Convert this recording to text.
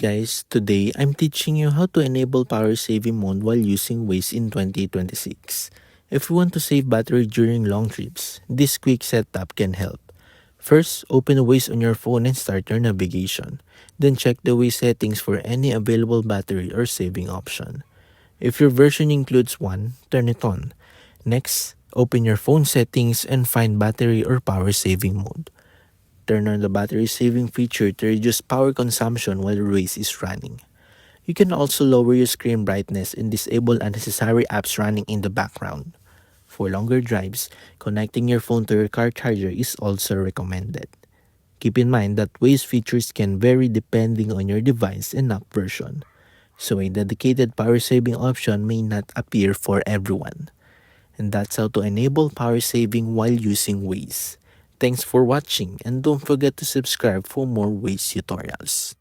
Guys, today I'm teaching you how to enable power saving mode while using Waze in 2026. If you want to save battery during long trips, this quick setup can help. First, open Waze on your phone and start your navigation. Then check the Waze settings for any available battery or saving option. If your version includes one, turn it on. Next, open your phone settings and find battery or power saving mode. Turn on the battery saving feature to reduce power consumption while the race is running. You can also lower your screen brightness and disable unnecessary apps running in the background. For longer drives, connecting your phone to your car charger is also recommended. Keep in mind that Waze features can vary depending on your device and app version, so a dedicated power saving option may not appear for everyone. And that's how to enable power saving while using Waze. Thanks for watching and don't forget to subscribe for more Waze tutorials.